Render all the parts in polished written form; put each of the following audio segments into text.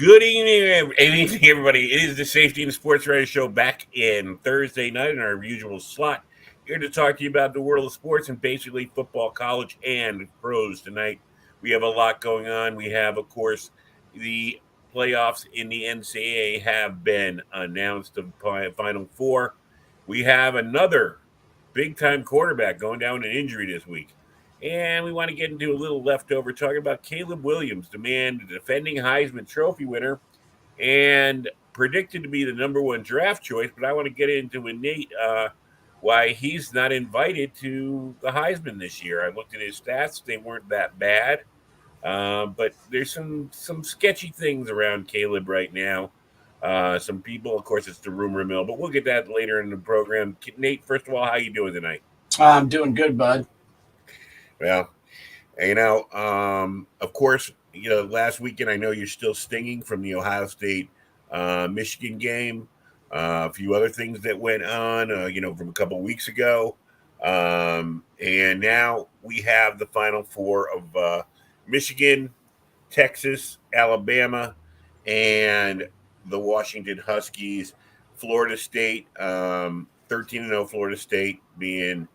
Good evening, everybody. It is the Safety and Sportswriter Show back in Thursday night in our usual slot. Here to talk to you about the world of sports and basically football, college, and pros tonight. We have a lot going on. We have, of course, the playoffs in the NCAA have been announced, the Final Four. We have another big time quarterback going down with an injury this week. And we want to get into a little leftover talking about Caleb Williams, the man, the defending Heisman Trophy winner, and predicted to be the number one draft choice. But I want to get into with Nate why he's not invited to the Heisman this year. I looked at his stats; they weren't that bad, but there's some sketchy things around Caleb right now. Some people, of course, it's the rumor mill, but we'll get that later in the program. Nate, first of all, how you doing tonight? I'm doing good, bud. Well, of course, last weekend I know you're still stinging from the Ohio State Michigan game. A few other things that went on, from a couple of weeks ago. And now we have the Final Four of Michigan, Texas, Alabama, and the Washington Huskies. Florida State, 13-0 Florida State being,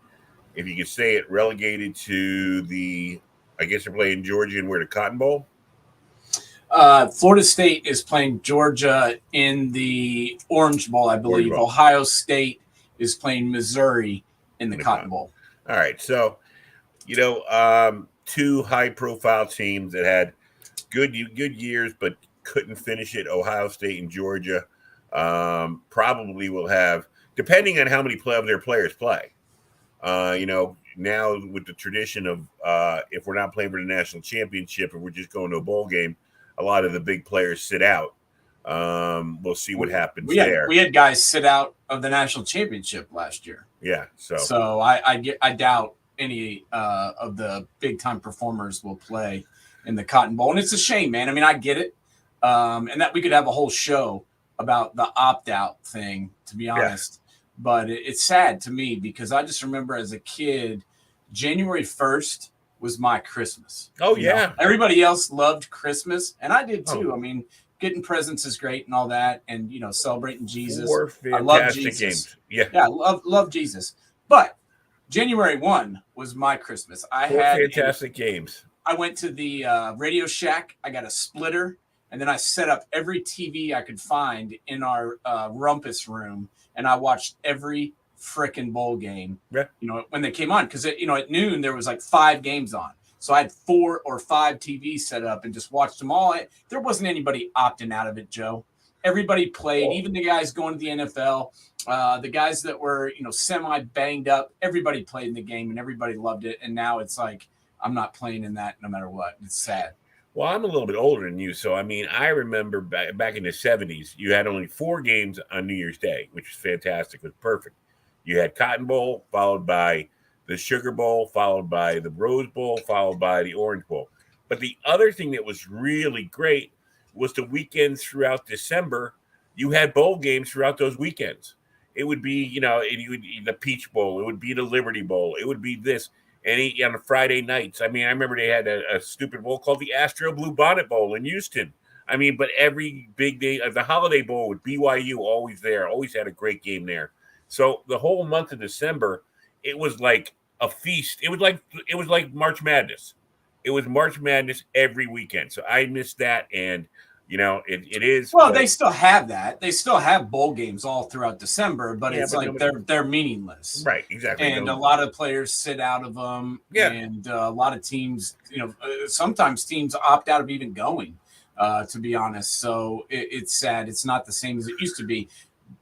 if you could say it, relegated to I guess they're playing Georgia and where, the Cotton Bowl? Florida State is playing Georgia in the Orange Bowl, I believe. Bowl. Ohio State is playing Missouri in the Cotton Bowl. All right. So, two high-profile teams that had good years but couldn't finish it, Ohio State and Georgia, probably will have, depending on how many of their players play. Now with the tradition of if we're not playing for the national championship and we're just going to a bowl game, a lot of the big players sit out. We'll see what happens there. We had guys sit out of the national championship last year. Yeah. So I doubt any of the big time performers will play in the Cotton Bowl. And it's a shame, man. I mean, I get it. And that we could have a whole show about the opt-out thing, to be honest. Yeah. But it's sad to me because I just remember as a kid, January 1st was my Christmas. Oh, yeah. Everybody else loved Christmas, and I did too. I mean, getting presents is great and all that, and, celebrating Jesus. I love Jesus. Games. Yeah, I love Jesus. But January 1 was my Christmas. I had fantastic games. I went to the Radio Shack. I got a splitter, and then I set up every TV I could find in our rumpus room, and I watched every frickin' bowl game, when they came on. Because, at noon, there was like 5 games on. So I had 4 or 5 TVs set up and just watched them all. There wasn't anybody opting out of it, Joe. Everybody played, even the guys going to the NFL, the guys that were, semi-banged up. Everybody played in the game, and everybody loved it. And now it's like, I'm not playing in that no matter what. It's sad. Well, I'm a little bit older than you, so I mean, I remember back in the 70s, you had only 4 games on New Year's Day, which was fantastic. It was perfect. You had Cotton Bowl, followed by the Sugar Bowl, followed by the Rose Bowl, followed by the Orange Bowl. But the other thing that was really great was the weekends throughout December. You had bowl games throughout those weekends. It would be, it would be the Peach Bowl. It would be the Liberty Bowl. It would be this. And on the Friday nights, I mean, I remember they had a stupid bowl called the Astro Blue Bonnet Bowl in Houston. I mean, but every big day of the Holiday Bowl with BYU always there, always had a great game there. So the whole month of December, it was like a feast. It was like March Madness. It was March Madness every weekend. So I missed that, and it is. Well, they still have that. They still have bowl games all throughout December, but it's like they're meaningless. Right, exactly. And a lot of players sit out of them. Yeah. And a lot of teams, sometimes teams opt out of even going, to be honest. So it's sad. It's not the same as it used to be,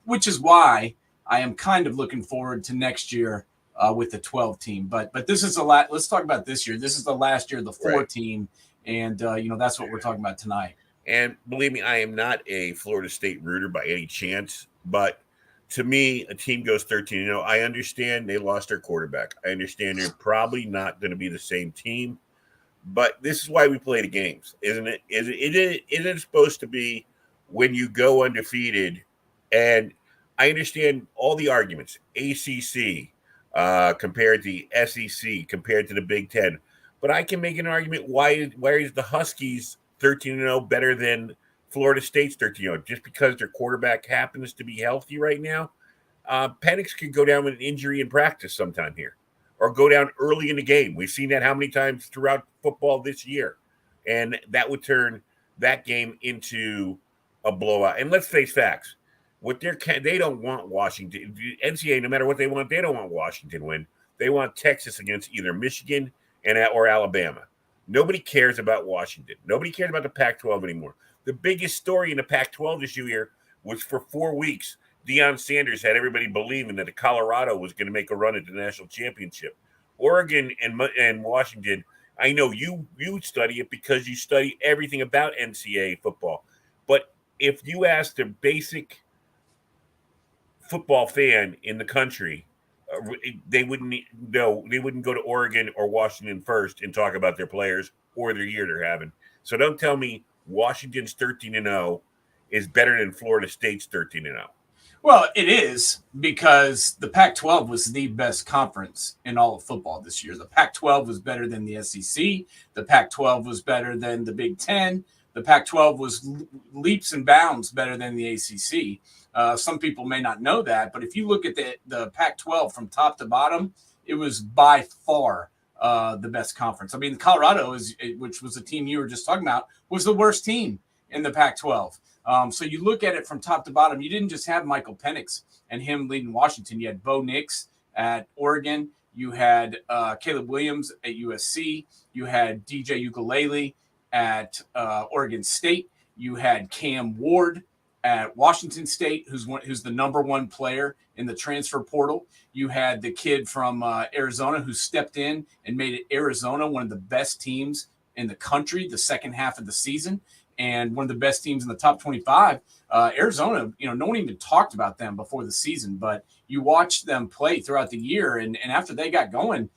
which is why I am kind of looking forward to next year with the 12 team. But this is let's talk about this year. This is the last year of the 4 team. And, that's what we're talking about tonight. And believe me, I am not a Florida State rooter by any chance, but to me, a team goes 13-0. I understand they lost their quarterback. I understand they're probably not going to be the same team, but this is why we play the games, isn't it? Isn't it supposed to be when you go undefeated? And I understand all the arguments, ACC compared to the SEC, compared to the Big Ten, but I can make an argument why is the Huskies 13-0 better than Florida State's 13-0. Just because their quarterback happens to be healthy right now, Penix could go down with an injury in practice sometime here or go down early in the game. We've seen that how many times throughout football this year. And that would turn that game into a blowout. And let's face facts. They don't want Washington. NCAA, no matter what they want, they don't want Washington to win. They want Texas against either Michigan or Alabama. Nobody cares about Washington. Nobody cares about the Pac-12 anymore. The biggest story in the Pac-12 this year was for 4 weeks, Deion Sanders had everybody believing that Colorado was going to make a run at the national championship. Oregon and Washington, I know you study it because you study everything about NCAA football. But if you ask the basic football fan in the country, they wouldn't go to Oregon or Washington first and talk about their players or their year they're having. So don't tell me Washington's 13-0 is better than Florida State's 13-0. Well, it is because the Pac-12 was the best conference in all of football this year. The Pac-12 was better than the SEC. The Pac-12 was better than the Big Ten. The Pac-12 was leaps and bounds better than the ACC. Some people may not know that, but if you look at the Pac-12 from top to bottom, it was by far the best conference. I mean, Colorado, which was the team you were just talking about, was the worst team in the Pac-12. So you look at it from top to bottom. You didn't just have Michael Penix and him leading Washington. You had Bo Nix at Oregon. You had Caleb Williams at USC. You had DJ Ukulele at Oregon State. You had Cam Ward at Washington State, who's the number one player in the transfer portal. You had the kid from Arizona who stepped in and made it Arizona one of the best teams in the country the second half of the season, and one of the best teams in the top 25. Arizona, no one even talked about them before the season, but you watched them play throughout the year, and after they got going,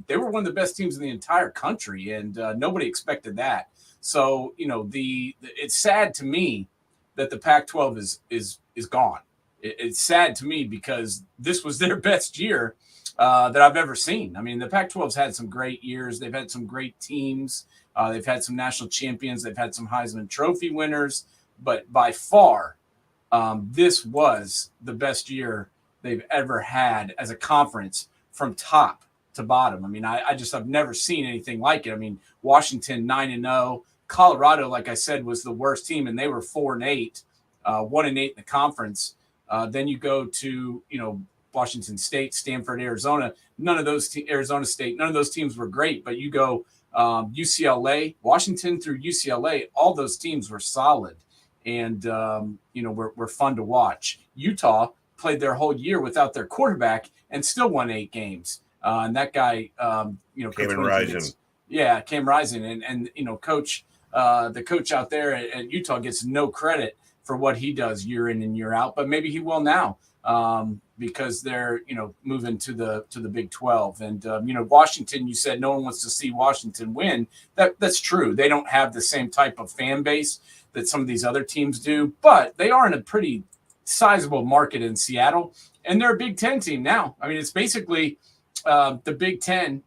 they were one of the best teams in the entire country, and nobody expected that. So, it's sad to me that the Pac-12 is gone. It's sad to me because this was their best year that I've ever seen. I mean, the Pac-12's had some great years. They've had some great teams. They've had some national champions. They've had some Heisman Trophy winners. But by far, this was the best year they've ever had as a conference from top to bottom. I mean, I've never seen anything like it. I mean, Washington 9-0. Colorado, like I said, was the worst team, and they were 4-8, 1-8 in the conference. Then you go to, Washington State, Stanford, Arizona. Arizona State, none of those teams were great, but you go UCLA, Washington through UCLA, all those teams were solid and, were fun to watch. Utah played their whole year without their quarterback and still won 8 games. And that guy, came rising. Yeah, came rising. And coach, the coach out there at Utah gets no credit for what he does year in and year out, but maybe he will now because they're, moving to the Big 12. And, Washington, you said no one wants to see Washington win. That's true. They don't have the same type of fan base that some of these other teams do, but they are in a pretty sizable market in Seattle, and they're a Big Ten team now. I mean, it's basically the Big Ten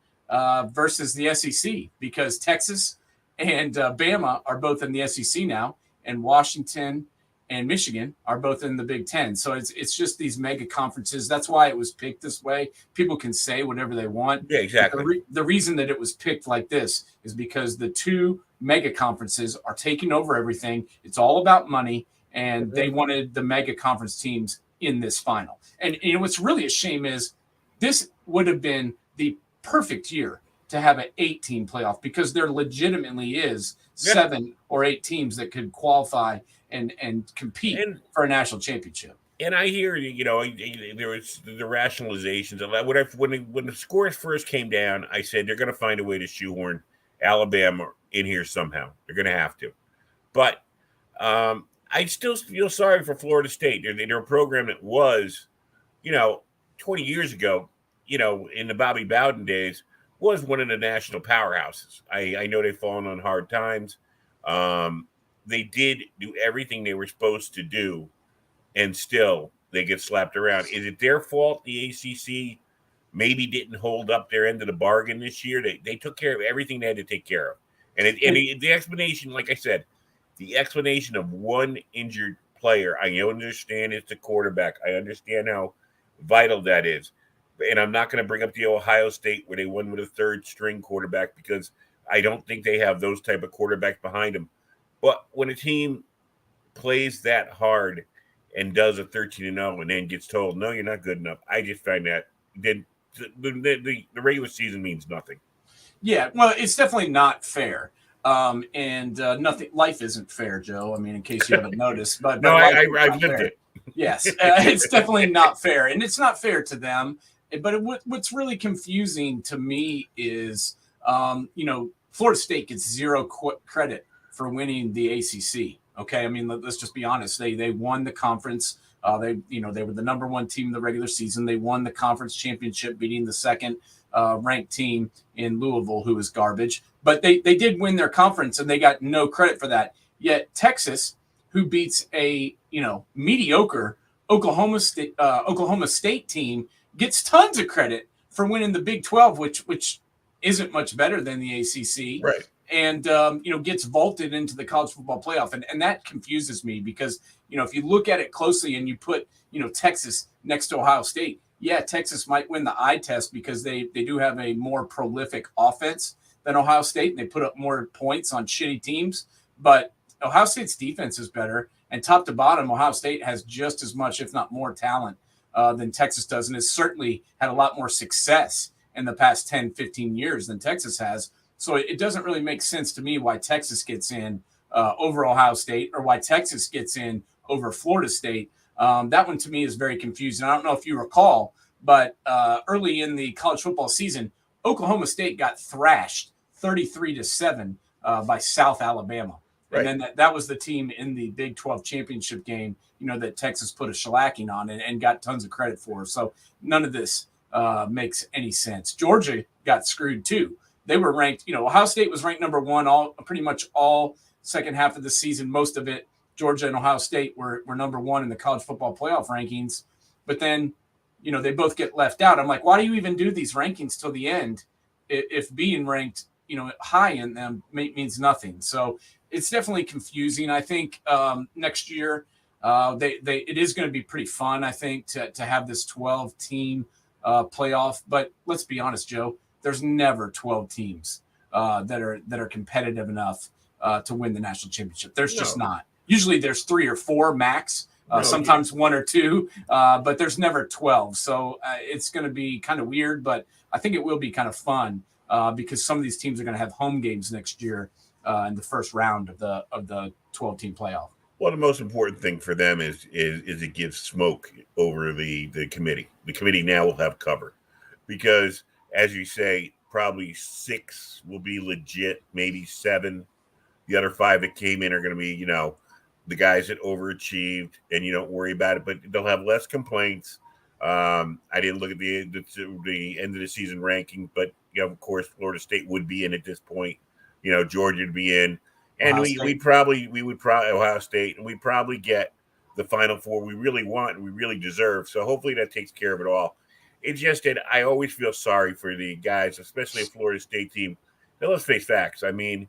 versus the SEC because Texas and Bama are both in the SEC now, and Washington and Michigan are both in the Big Ten. So it's just these mega conferences. That's why it was picked this way. People can say whatever they want. Yeah, exactly. The reason that it was picked like this is because the two mega conferences are taking over everything. It's all about money, and they wanted the mega conference teams in this final. And what's really a shame is this would have been the perfect year to have an 8-team playoff because there legitimately is 7 or 8 teams that could qualify and compete for a national championship. And I hear, there was the rationalizations. When the scores first came down, I said they're going to find a way to shoehorn Alabama in here somehow. They're going to have to. But I still feel sorry for Florida State. They're a program that was, 20 years ago, in the Bobby Bowden days, was one of the national powerhouses. I know they've fallen on hard times. They did do everything they were supposed to do, and still they get slapped around. Is it their fault the ACC maybe didn't hold up their end of the bargain this year? They took care of everything they had to take care of. And the explanation, like I said, the explanation of one injured player, I understand it's the quarterback. I understand how vital that is. And I'm not going to bring up the Ohio State where they won with a third string quarterback because I don't think they have those type of quarterbacks behind them. But when a team plays that hard and does a 13-0 and then gets told, no, you're not good enough, I just find that then the regular season means nothing. Yeah, well, it's definitely not fair. And nothing. Life isn't fair, Joe. I mean, in case you haven't noticed, but no, I've lived fair. it. Yes, it's definitely not fair, and it's not fair to them. But what's really confusing to me is, Florida State gets zero credit for winning the ACC. Okay, I mean, let's just be honest. They won the conference. They were the number one team in the regular season. They won the conference championship, beating the second ranked team in Louisville, who is garbage. But they did win their conference, and they got no credit for that. Yet Texas, who beats a mediocre Oklahoma State team, gets tons of credit for winning the Big 12, which isn't much better than the ACC. Right. And gets vaulted into the college football playoff, and that confuses me because if you look at it closely and you put Texas next to Ohio State, yeah, Texas might win the eye test because they do have a more prolific offense than Ohio State, and they put up more points on shitty teams. But Ohio State's defense is better, and top to bottom, Ohio State has just as much, if not more, talent than Texas does, and has certainly had a lot more success in the past 10, 15 years than Texas has. So it doesn't really make sense to me why Texas gets in over Ohio State or why Texas gets in over Florida State. That one to me is very confusing. I don't know if you recall, but early in the college football season, Oklahoma State got thrashed 33-7 by South Alabama. Right. And then that was the team in the Big 12 championship game, that Texas put a shellacking on and got tons of credit for. So none of this makes any sense. Georgia got screwed too. They were ranked, Ohio State was ranked number one pretty much all second half of the season, most of it. Georgia and Ohio State were number one in the college football playoff rankings. But then, they both get left out. I'm like, why do you even do these rankings till the end if being ranked, high in them means nothing? So it's definitely confusing. I think next year it is going to be pretty fun, I think, to have this 12-team playoff. But let's be honest, Joe. There's never 12 teams that are competitive enough to win the national championship. There's just not. Usually there's 3 or 4 max, sometimes 1 or 2, but there's never 12. So it's going to be kind of weird, but I think it will be kind of fun because some of these teams are going to have home games next year in the first round of the 12-team playoff. Well, the most important thing for them is it gives smoke over the committee. The committee now will have cover because, as you say, probably 6 will be legit, maybe 7. The other 5 that came in are going to be, the guys that overachieved, and you don't worry about it, but they'll have less complaints. I didn't look at the end of the season ranking, but of course, Florida State would be in at this point. Georgia would be in, and we would probably Ohio State, and we probably get the Final Four we really want and we really deserve. So hopefully that takes care of it all. It's just that I always feel sorry for the guys, especially a Florida State team. Now let's face facts. I mean,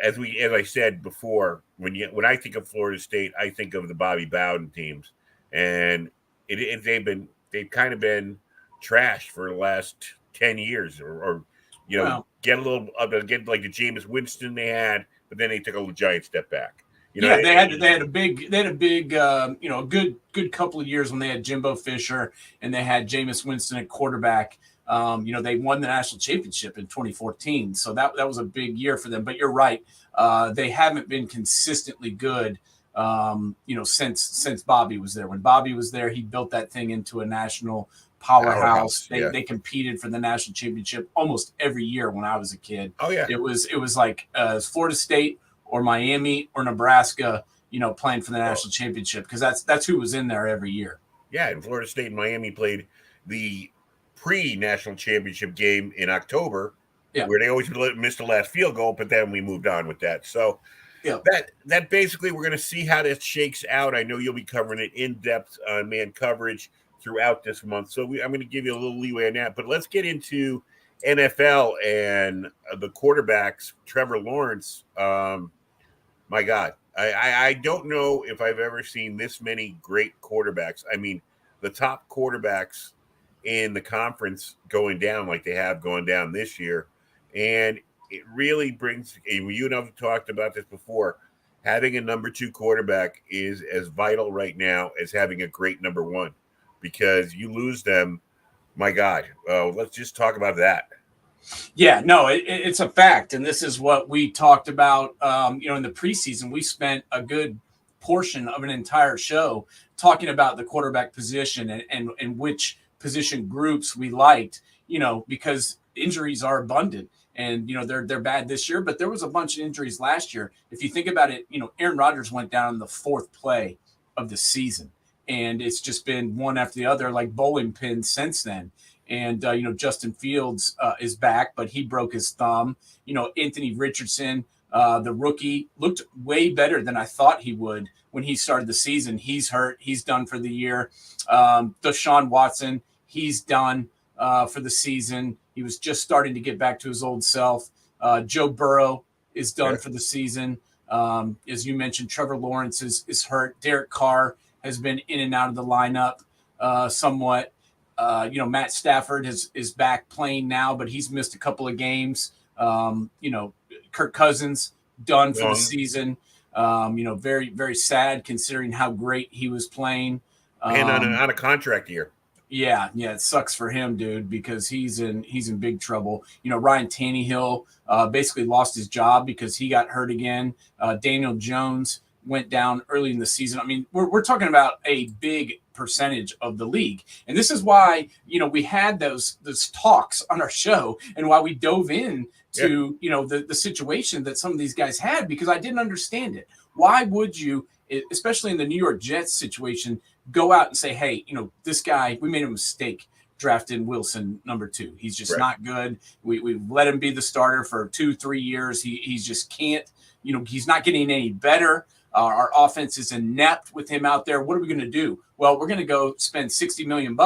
as I said before, when I think of Florida State, I think of the Bobby Bowden teams, and they've kind of been trashed for the last 10 years, or get a little get like the Jameis Winston they had, but then they took a giant step back. They had a big good couple of years when they had Jimbo Fisher and they had Jameis Winston at quarterback. They won the national championship in 2014, so that was a big year for them. But you're right, they haven't been consistently good, since Bobby was there. When Bobby was there, he built that thing into a national powerhouse. They competed for the national championship almost every year when I was a kid. Oh yeah, it was like Florida State or Miami or Nebraska, playing for the national championship because that's who was in there every year. Yeah, and Florida State and Miami played the pre-national championship game in October, where they always missed the last field goal, but then we moved on with that. So that basically we're going to see how this shakes out. I know you'll be covering it in depth on man coverage throughout this month, so I'm going to give you a little leeway on that. But let's get into NFL and the quarterbacks. Trevor Lawrence, my God, I don't know if I've ever seen this many great quarterbacks. I mean, the top quarterbacks in the conference going down like they have gone down this year. And it really brings, and you and I've talked about this before, having a number two quarterback is as vital right now as having a great number one, because you lose them. My God, let's just talk about that. Yeah, no, it's a fact. And this is what we talked about, in the preseason. We spent a good portion of an entire show talking about the quarterback position and which position groups we liked, because injuries are abundant. And they're bad this year, but there was a bunch of injuries last year. If you think about it, Aaron Rodgers went down in the fourth play of the season, and it's just been one after the other, like bowling pins since then. And Justin Fields is back, but he broke his thumb. Anthony Richardson, the rookie, looked way better than I thought he would when he started the season. He's hurt. He's done for the year. Deshaun Watson, he's done for the season. He was just starting to get back to his old self. Joe Burrow is done for the season. As you mentioned, Trevor Lawrence is hurt. Derek Carr has been in and out of the lineup somewhat. Matt Stafford is back playing now, but he's missed a couple of games. Kirk Cousins done for the season. Very, very sad considering how great he was playing. And on a contract year. Yeah, it sucks for him, dude, because he's in big trouble. Ryan Tannehill basically lost his job because he got hurt again. Daniel Jones went down early in the season. I mean, we're talking about a big percentage of the league, and this is why we had those talks on our show, and why we dove in to the situation that some of these guys had, because I didn't understand it. Why would you, especially in the New York Jets situation, go out and say, hey, this guy, we made a mistake drafting Wilson number 2. He's just not good. We let him be the starter for 2-3 years. He's just can't, he's not getting any better. Our offense is inept with him out there. What are we going to do? Well, we're going to go spend $60 million.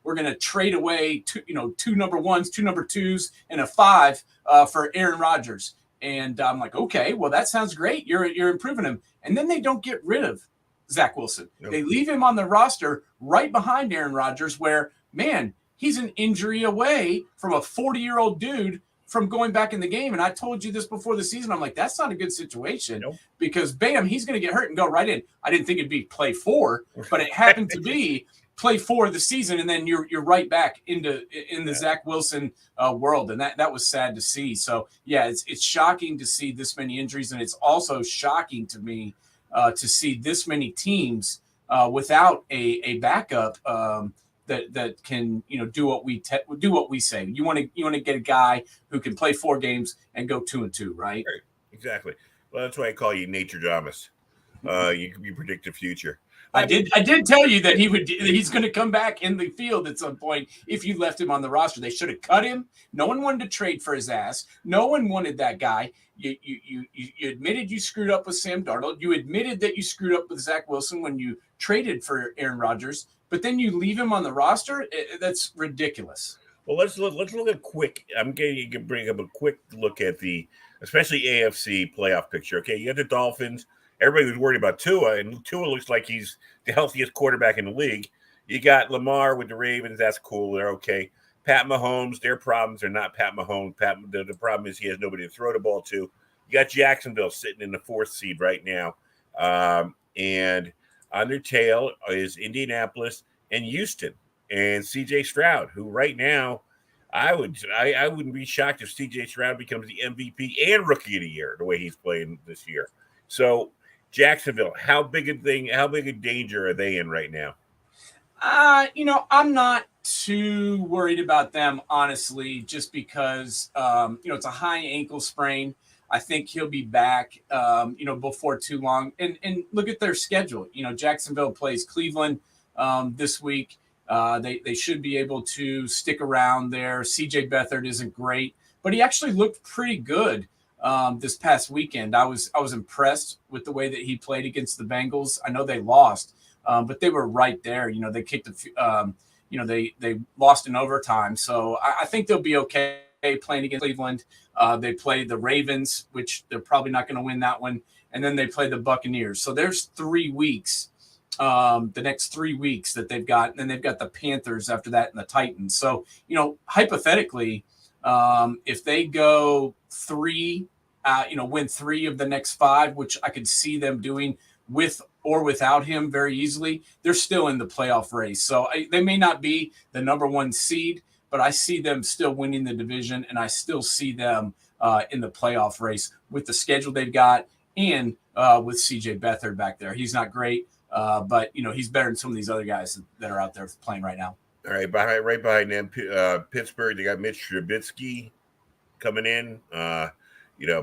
We're going to trade away two number ones, 2 number 2s, and a 5 for Aaron Rodgers. And I'm like, okay, well, that sounds great. You're improving him. And then they don't get rid of Zach Wilson. Nope. They leave him on the roster right behind Aaron Rodgers, where, man, he's an injury away from a 40-year-old dude from going back in the game. And I told you this before the season. I'm like, that's not a good situation. Nope. Because, bam, he's going to get hurt and go right in. I didn't think it'd be play 4, but it happened to be play 4 of the season, and then you're right back in the Zach Wilson world. And that was sad to see. So, yeah, it's shocking to see this many injuries, and it's also shocking to me to see this many teams without a backup that can do what we say. You want to get a guy who can play 4 games and go 2-2, right? Exactly. Well, that's why I call you Nature Jamas. You predict the future. I did tell you that he's going to come back in the field at some point if you left him on the roster. They should have cut him. No one wanted to trade for his ass. No one wanted that guy. You admitted you screwed up with Sam Darnold. You admitted that you screwed up with Zach Wilson when you traded for Aaron Rodgers. But then you leave him on the roster? That's ridiculous. Well, let's look at quick. I'm going to bring up a quick look at the especially AFC playoff picture. Okay, you got the Dolphins. Everybody was worried about Tua, and Tua looks like he's the healthiest quarterback in the league. You got Lamar with the Ravens. That's cool. They're okay. Pat Mahomes, their problems are not Pat Mahomes. The problem is he has nobody to throw the ball to. You got Jacksonville sitting in the 4th seed right now. And on their tail is Indianapolis and Houston and C.J. Stroud, who right now I wouldn't be shocked if C.J. Stroud becomes the MVP and Rookie of the Year the way he's playing this year. So Jacksonville, how big a danger are they in right now? I'm not too worried about them, honestly, just because, it's a high ankle sprain. I think he'll be back, before too long. And look at their schedule. Jacksonville plays Cleveland this week. They should be able to stick around there. CJ Beathard isn't great, but he actually looked pretty good this past weekend. I was impressed with the way that he played against the Bengals. I know they lost, but they were right there. They kicked they lost in overtime. So I think they'll be okay playing against Cleveland. They play the Ravens, which they're probably not going to win that one. and then they play the Buccaneers. So there's 3 weeks, the next 3 weeks that they've got, and then they've got the Panthers after that and the Titans. So, hypothetically, if they go win 3 of the next 5, which I could see them doing with or without him very easily, they're still in the playoff race. So they may not be the number 1 seed, but I see them still winning the division, and I still see them in the playoff race with the schedule they've got and with CJ Beathard back there. He's not great, but he's better than some of these other guys that are out there playing right now. All right, right behind them, Pittsburgh, they got Mitch Trubisky coming in.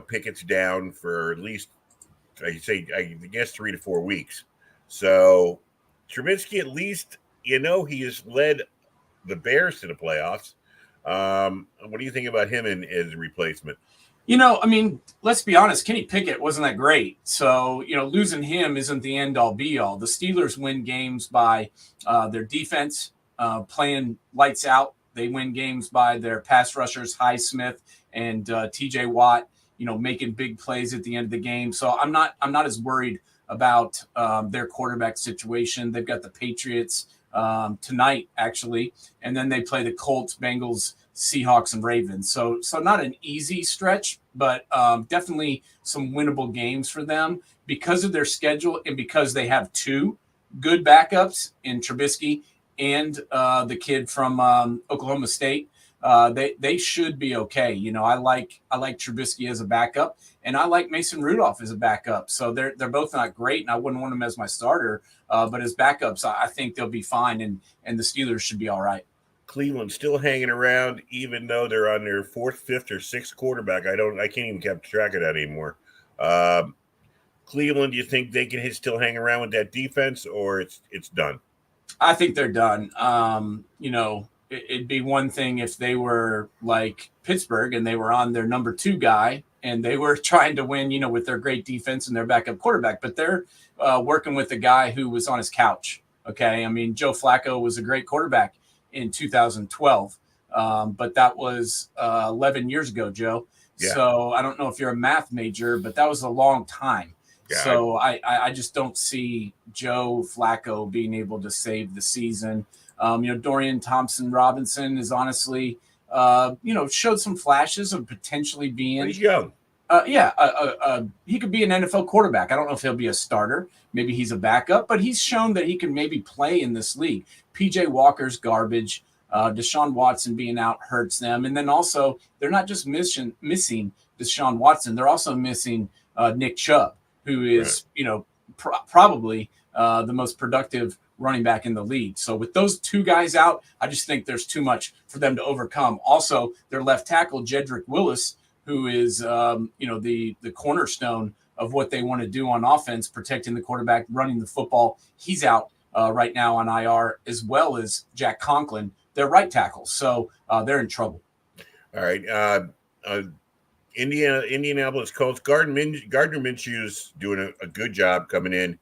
Pickett's down for at least, I guess 3 to 4 weeks. So Trubisky, at least, he has led the Bears to the playoffs. What do you think about him as a replacement? Let's be honest, Kenny Pickett wasn't that great. So, losing him isn't the end all be all. The Steelers win games by their defense playing lights out. They win games by their pass rushers, Highsmith and TJ Watt, making big plays at the end of the game. So I'm not as worried about their quarterback situation. They've got the Patriots tonight, actually, and then they play the Colts, Bengals, Seahawks, and Ravens. So not an easy stretch, but definitely some winnable games for them because of their schedule and because they have 2 good backups in Trubisky and the kid from Oklahoma State. They should be okay. I like Trubisky as a backup, and I like Mason Rudolph as a backup. So they're both not great, and I wouldn't want them as my starter. But as backups, I think they'll be fine, and the Steelers should be all right. Cleveland still hanging around, even though they're on their 4th, 5th, or 6th quarterback. I can't even keep track of that anymore. Cleveland, do you think they can still hang around with that defense, or it's done? I think they're done. It'd be one thing if they were like Pittsburgh and they were on their number 2 guy and they were trying to win, with their great defense and their backup quarterback, but they're working with a guy who was on his couch. Okay. Joe Flacco was a great quarterback in 2012. But that was 11 years ago, Joe. Yeah. So I don't know if you're a math major, but that was a long time. Yeah, so I just don't see Joe Flacco being able to save the season. Dorian Thompson-Robinson is honestly, showed some flashes of potentially being. He's young. He could be an NFL quarterback. I don't know if he'll be a starter. Maybe he's a backup, but he's shown that he can maybe play in this league. PJ Walker's garbage. Deshaun Watson being out hurts them. And then also, they're not just missing Deshaun Watson. They're also missing Nick Chubb, who is, probably the most productive running back in the league. So with those 2 guys out, I just think there's too much for them to overcome. Also, their left tackle, Jedrick Willis, who is, the cornerstone of what they want to do on offense, protecting the quarterback, running the football. He's out right now on IR, as well as Jack Conklin, their right tackle. So they're in trouble. All right. Indianapolis Colts, Gardner Minshew's doing a good job coming in,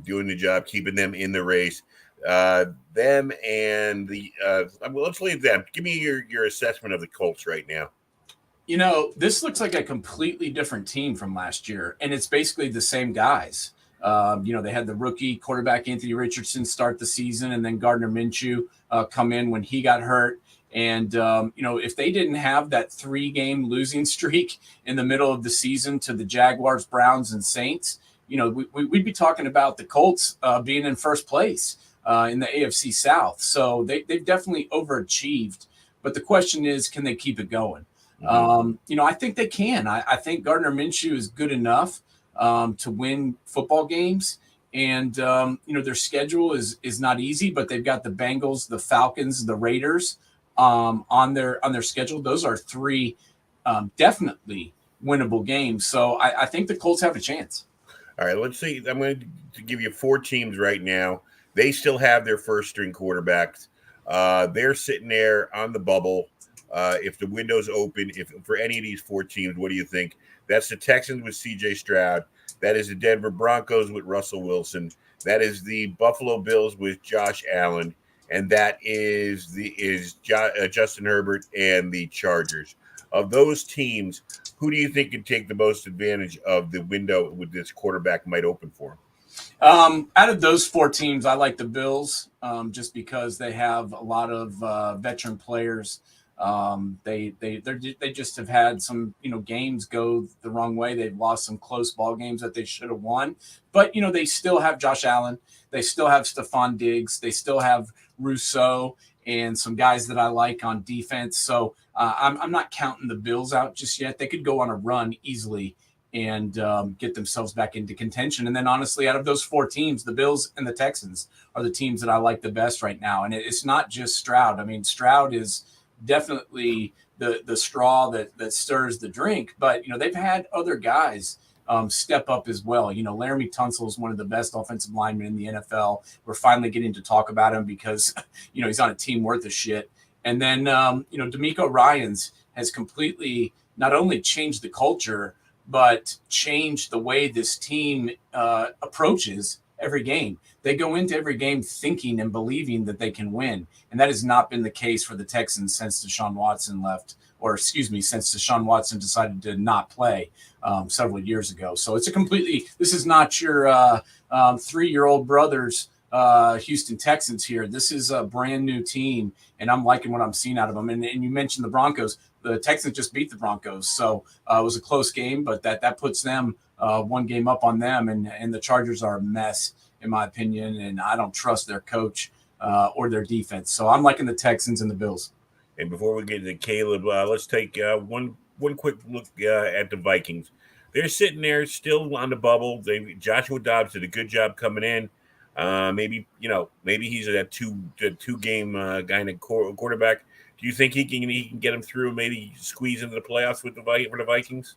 doing the job, keeping them in the race. Them and let's leave them. Give me your assessment of the Colts right now. This looks like a completely different team from last year, and it's basically the same guys. They had the rookie quarterback Anthony Richardson start the season, and then Gardner Minshew come in when he got hurt. And, if they didn't have that 3-game losing streak in the middle of the season to the Jaguars, Browns, and Saints, we'd be talking about the Colts being in first place in the AFC South. So they've definitely overachieved. But the question is, can they keep it going? Mm-hmm. I think they can. I think Gardner Minshew is good enough to win football games. And, their schedule is not easy, but they've got the Bengals, the Falcons, the Raiders on their schedule. Those are 3 definitely winnable games. So I think the Colts have a chance. All right, let's see. I'm going to give you 4 teams right now. They still have their first-string quarterbacks. They're sitting there on the bubble. If the window's open, for any of these 4 teams, what do you think? That's the Texans with C.J. Stroud. That is the Denver Broncos with Russell Wilson. That is the Buffalo Bills with Josh Allen. And that is Justin Herbert and the Chargers. of those teams, who do you think can take the most advantage of the window with this quarterback might open for? Out of those 4 teams, I like the Bills just because they have a lot of veteran players. They just have had some games go the wrong way. They've lost some close ball games that they should have won, but they still have Josh Allen. They still have Stephon Diggs. They still have Rousseau and some guys that I like on defense. So I'm not counting the Bills out just yet. They could go on a run easily and get themselves back into contention. And then honestly, out of those 4 teams, the Bills and the Texans are the teams that I like the best right now. And it's not just Stroud. I mean, Stroud is definitely the straw that stirs the drink, but they've had other guys step up as well. Laramie Tunsil is one of the best offensive linemen in the NFL. We're finally getting to talk about him because he's on a team worth of shit. And then D'Amico Ryans has completely not only changed the culture but changed the way this team approaches every game. They go into every game thinking and believing that they can win. And that has not been the case for the Texans since Deshaun Watson left, since Deshaun Watson decided to not play several years ago. So it's this is not your 3-year-old brother's Houston Texans here. This is a brand new team, and I'm liking what I'm seeing out of them. And you mentioned the Broncos. The Texans just beat the Broncos, so it was a close game, but that puts them 1 game up on them, and the Chargers are a mess, in my opinion, and I don't trust their coach or their defense. So I'm liking the Texans and the Bills. And before we get to Caleb, let's take one quick look at the Vikings. They're sitting there still on the bubble. Joshua Dobbs did a good job coming in. Maybe he's a two-game guy and quarterback. Do you think he can get him through, maybe squeeze into the playoffs for the Vikings?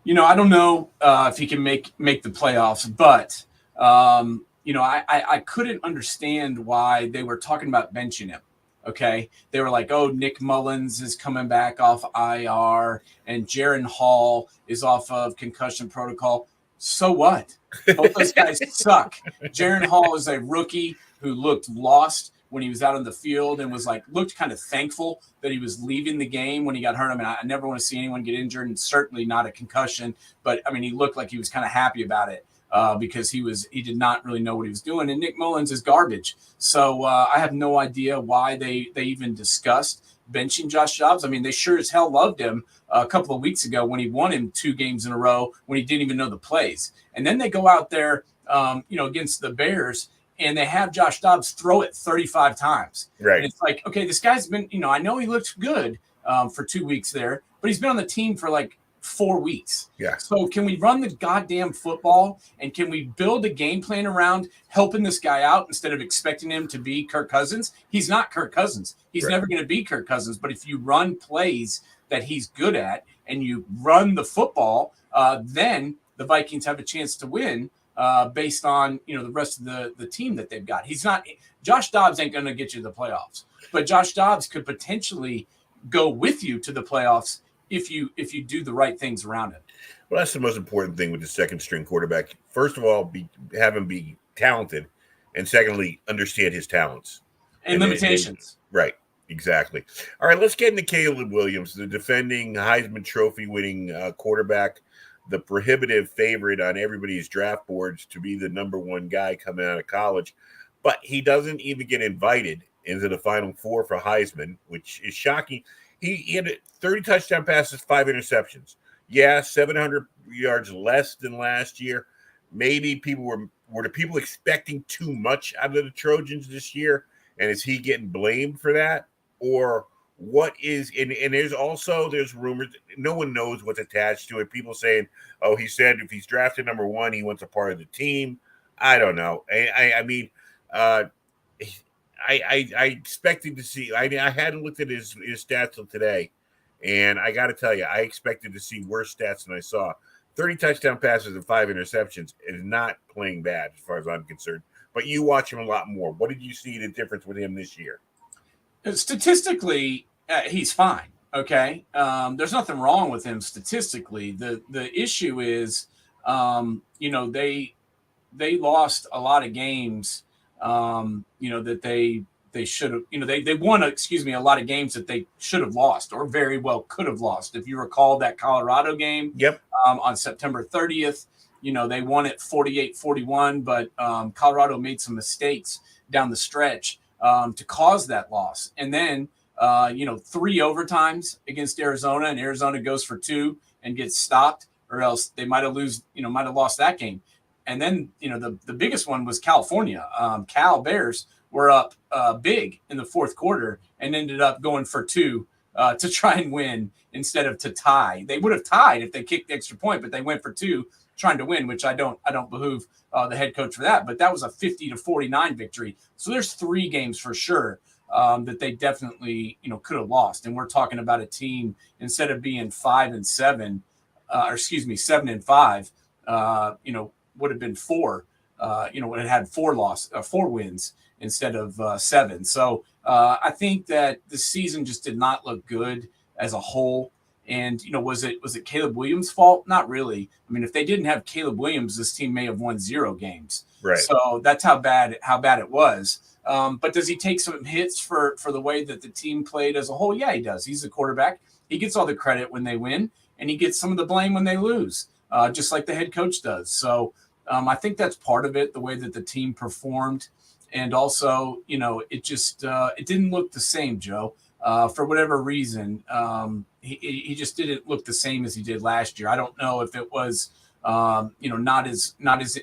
I don't know if he can make the playoffs, but I couldn't understand why they were talking about benching him. Okay, they were like, "Oh, Nick Mullins is coming back off IR, and Jaron Hall is off of concussion protocol." So what? Both those guys suck. Jaron Hall is a rookie who looked lost when he was out on the field and looked kind of thankful that he was leaving the game when he got hurt. I mean, I never want to see anyone get injured, and certainly not a concussion. But I mean, he looked like he was kind of happy about it because he did not really know what he was doing. And Nick Mullins is garbage. So I have no idea why they even discussed benching Josh Dobbs. I mean, they sure as hell loved him a couple of weeks ago when he won him 2 games in a row when he didn't even know the plays. And then they go out there, against the Bears, and they have Josh Dobbs throw it 35 times. Right. And it's like, okay, this guy's been, I know he looks good for 2 weeks there, but he's been on the team for 4 weeks. Yeah. So can we run the goddamn football, and can we build a game plan around helping this guy out instead of expecting him to be Kirk Cousins? He's not Kirk Cousins. He's never going to be Kirk Cousins. But if you run plays that he's good at and you run the football, then the Vikings have a chance to win based on, the rest of the team that they've got. Josh Dobbs ain't going to get you to the playoffs, but Josh Dobbs could potentially go with you to the playoffs if you do the right things around it. Well, that's the most important thing with the second string quarterback. First of all, have him be talented, and secondly, understand his talents and limitations. Right, exactly. All right, let's get into Caleb Williams, the defending Heisman Trophy winning quarterback, the prohibitive favorite on everybody's draft boards to be the number 1 guy coming out of college, but he doesn't even get invited into the Final Four for Heisman, which is shocking. He had 30 touchdown passes, 5 interceptions. Yeah, 700 yards less than last year. Maybe people were the people expecting too much out of the Trojans this year, and is he getting blamed for that? Or what is and there's rumors, no one knows what's attached to it. People saying, oh, he said if he's drafted number 1, he wants a part of the team. I don't know. I expected to see. I hadn't looked at his stats till today, and I got to tell you, I expected to see worse stats than I saw. 30 touchdown passes and 5 interceptions is not playing bad as far as I'm concerned. But you watch him a lot more. What did you see the difference with him this year? Statistically, he's fine. Okay, there's nothing wrong with him statistically. The issue is, they lost a lot of games. That they they should have, they won, a lot of games that they should have lost or very well could have lost. If you recall that Colorado game on September 30th, they won it 48-41, but Colorado made some mistakes down the stretch to cause that loss. And then, 3 overtimes against Arizona, and Arizona goes for 2 and gets stopped, or else they might have lost that game. And then, the biggest one was California. Cal Bears were up big in the fourth quarter and ended up going for 2 to try and win instead of to tie. They would have tied if they kicked the extra point, but they went for 2 trying to win, which I don't behoove the head coach for that. But that was a 50-49 victory. So there's 3 games for sure that they definitely could have lost. And we're talking about a team, instead of being 5-7, 7-5, would have been 4. It had 4 wins instead of 7. So I think that the season just did not look good as a whole. And was it Caleb Williams' fault? Not really. I mean, if they didn't have Caleb Williams, this team may have won 0 games. Right. So that's how bad it was. But does he take some hits for the way that the team played as a whole? Yeah, he does. He's the quarterback. He gets all the credit when they win, and he gets some of the blame when they lose, just like the head coach does. So I think that's part of it, the way that the team performed. And also, it just it didn't look the same, Joe. For whatever reason, he just didn't look the same as he did last year. I don't know if it was, not as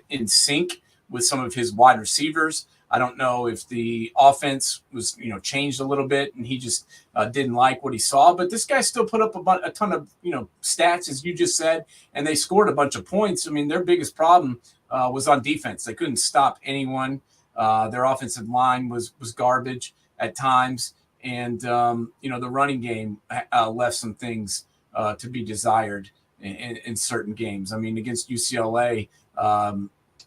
in sync with some of his wide receivers. I don't know if the offense was, changed a little bit and he just didn't like what he saw. But this guy still put up a ton of, stats, as you just said, and they scored a bunch of points. I mean, their biggest problem was on defense. They couldn't stop anyone. Their offensive line was garbage at times. And, the running game left some things to be desired in certain games. I mean, against UCLA,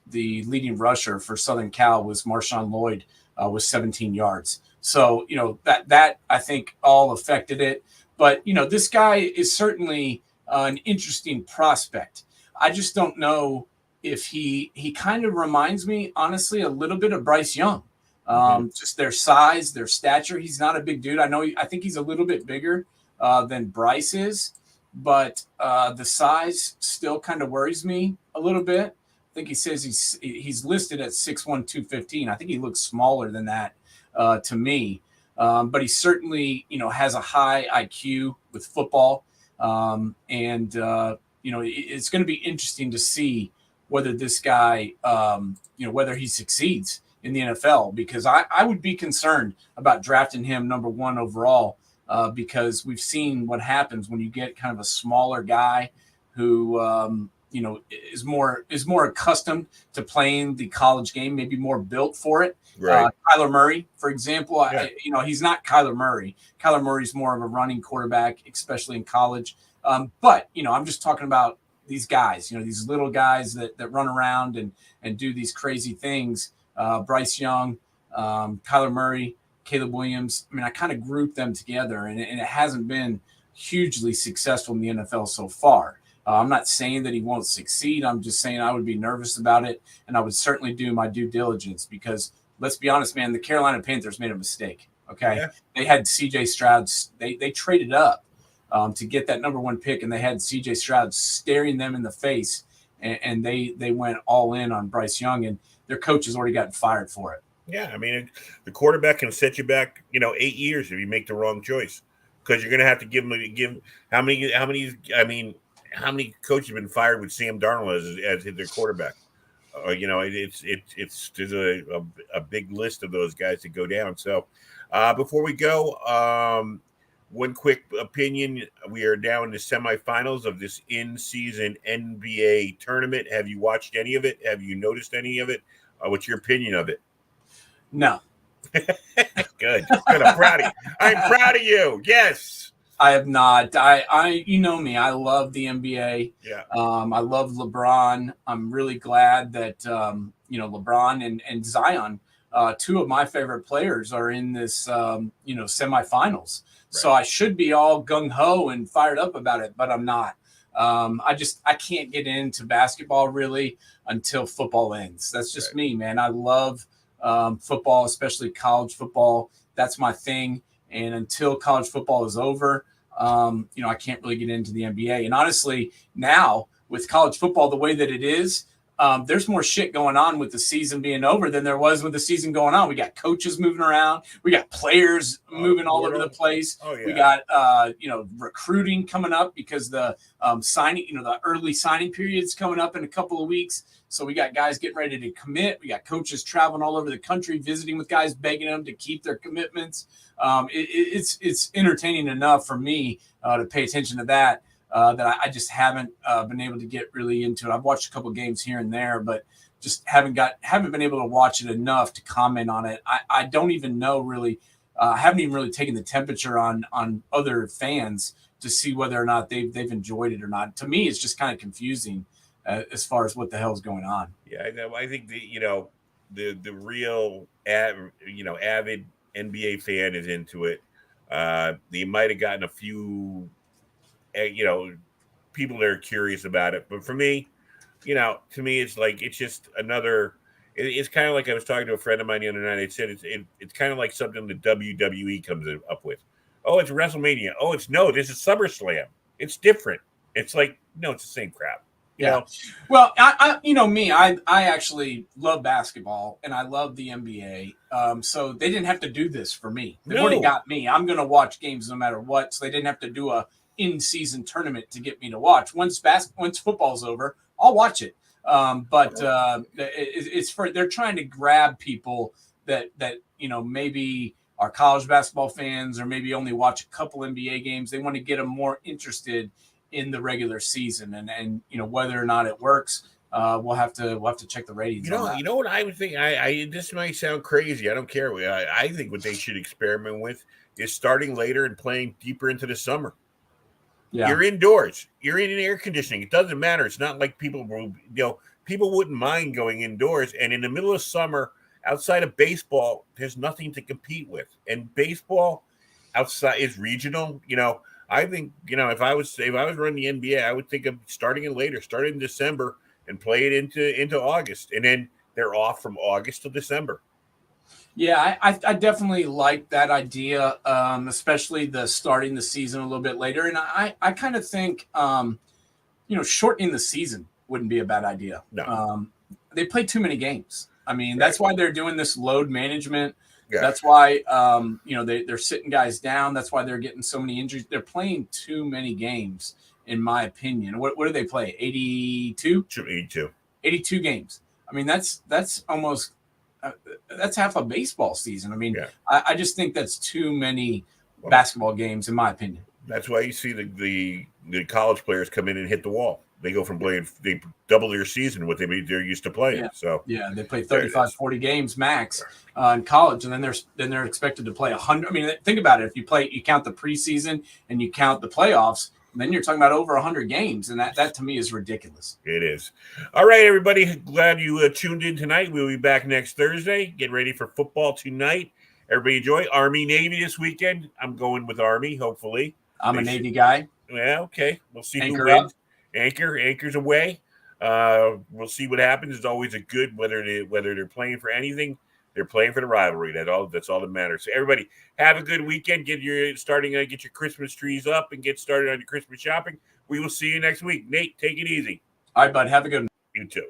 the leading rusher for Southern Cal was Marshawn Lloyd with 17 yards. So, that I think all affected it. But, this guy is certainly an interesting prospect. I just don't know if he kind of reminds me, honestly, a little bit of Bryce Young. Just their size, their stature. He's not a big dude. I think he's a little bit bigger than Bryce is, but the size still kind of worries me a little bit. I think he says he's listed at 6'1", 215. I think he looks smaller than that to me. But he certainly, has a high IQ with football. It's going to be interesting to see whether this guy, whether he succeeds in the NFL, because I would be concerned about drafting him number 1 overall because we've seen what happens when you get kind of a smaller guy who, is more accustomed to playing the college game, maybe more built for it. Right. Kyler Murray, for example, he's not Kyler Murray. Kyler Murray's more of a running quarterback, especially in college. But I'm just talking about these guys, these little guys that run around and do these crazy things. Bryce Young, Kyler Murray, Caleb Williams. I mean, I kind of grouped them together, and it hasn't been hugely successful in the NFL so far. I'm not saying that he won't succeed. I'm just saying I would be nervous about it, and I would certainly do my due diligence because, let's be honest, man, the Carolina Panthers made a mistake, okay? Yeah. They had C.J. Stroud. They traded up to get that number 1 pick, and they had C.J. Stroud staring them in the face, and they went all in on Bryce Young, and their coach has already gotten fired for it. Yeah, I mean, the quarterback can set you back, 8 years if you make the wrong choice, because you're going to have to give how many coaches have been fired with Sam Darnold as their quarterback? There's a big list of those guys that go down. So before we go, one quick opinion: we are now in the semifinals of this in-season NBA tournament. Have you watched any of it? Have you noticed any of it? What's your opinion of it? No. Good. I'm proud of you. I'm proud of you. Yes. I have not. I you know me. I love the NBA. Yeah. I love LeBron. I'm really glad that LeBron and Zion, 2 of my favorite players, are in this semifinals. Right. So I should be all gung ho and fired up about it, but I'm not. I can't get into basketball really until football ends. That's just me, man. I love football, especially college football. That's my thing. And until college football is over, I can't really get into the NBA. And honestly, now with college football the way that it is, there's more shit going on with the season being over than there was with the season going on. We got coaches moving around. We got players moving all over the place. Oh, yeah. We got, recruiting coming up because the signing, the early signing period's coming up in a couple of weeks. So we got guys getting ready to commit. We got coaches traveling all over the country, visiting with guys, begging them to keep their commitments. It's entertaining enough for me to pay attention to that. That I just haven't been able to get really into it. I've watched a couple of games here and there, but just haven't been able to watch it enough to comment on it. I don't even know really. I haven't even really taken the temperature on other fans to see whether or not they've enjoyed it or not. To me, it's just kind of confusing as far as what the hell's going on. Yeah, I think the real avid NBA fan is into it. You might have gotten a few people that are curious about it, but for me, to me, it's just another. It's kind of like I was talking to a friend of mine the other night. It said it's kind of like something the WWE comes up with. Oh, it's WrestleMania. Oh, this is SummerSlam. It's different. It's like, no, it's the same crap. You know? Well, I actually love basketball and I love the NBA. So they didn't have to do this for me. They've already got me. I'm going to watch games no matter what. So they didn't have to do a in-season tournament to get me to watch. Once football's over, I'll watch it. But it's for, they're trying to grab people that maybe are college basketball fans or maybe only watch a couple NBA games. They want to get them more interested in the regular season, and whether or not it works, we'll have to check the ratings. You know what I would think. This might sound crazy. I don't care. I think what they should experiment with is starting later and playing deeper into the summer. Yeah. You're indoors. You're in air conditioning. It doesn't matter. It's not like people wouldn't mind going indoors. And in the middle of summer, outside of baseball, there's nothing to compete with. And baseball outside is regional. I think if I was running the NBA, I would think of starting it later, starting in December and play it into August, and then they're off from August to December. Yeah, I definitely like that idea, especially the starting the season a little bit later. And I kind of think, shortening the season wouldn't be a bad idea. No. They play too many games. I mean, that's why they're doing this load management. Yeah. That's why, they're sitting guys down. That's why they're getting so many injuries. They're playing too many games, in my opinion. What do they play? 82? 82 games. I mean, that's almost that's half a baseball season. I mean, I just think that's too many basketball games, in my opinion. That's why you see the college players come in and hit the wall. They go from playing, they double their season what they're used to playing. Yeah. So they play 35, 40 games max in college, and then they're expected to play 100. I mean, think about it. If you count the preseason and you count the playoffs, then you're talking about over 100 games, and that to me is ridiculous. It is. All right, everybody. Glad you tuned in tonight. We'll be back next Thursday. Get ready for football tonight. Everybody enjoy Army Navy this weekend. I'm going with Army. Hopefully, I'm a Navy guy. Yeah. Okay. We'll see Anchor who wins. Up. Anchor's away. We'll see what happens. It's always a good whether they're playing for anything. They're playing for the rivalry. That's all that matters. So everybody have a good weekend. Get your Christmas trees up and get started on your Christmas shopping. We will see you next week. Nate, take it easy. All right, bud. Have a good one. You too.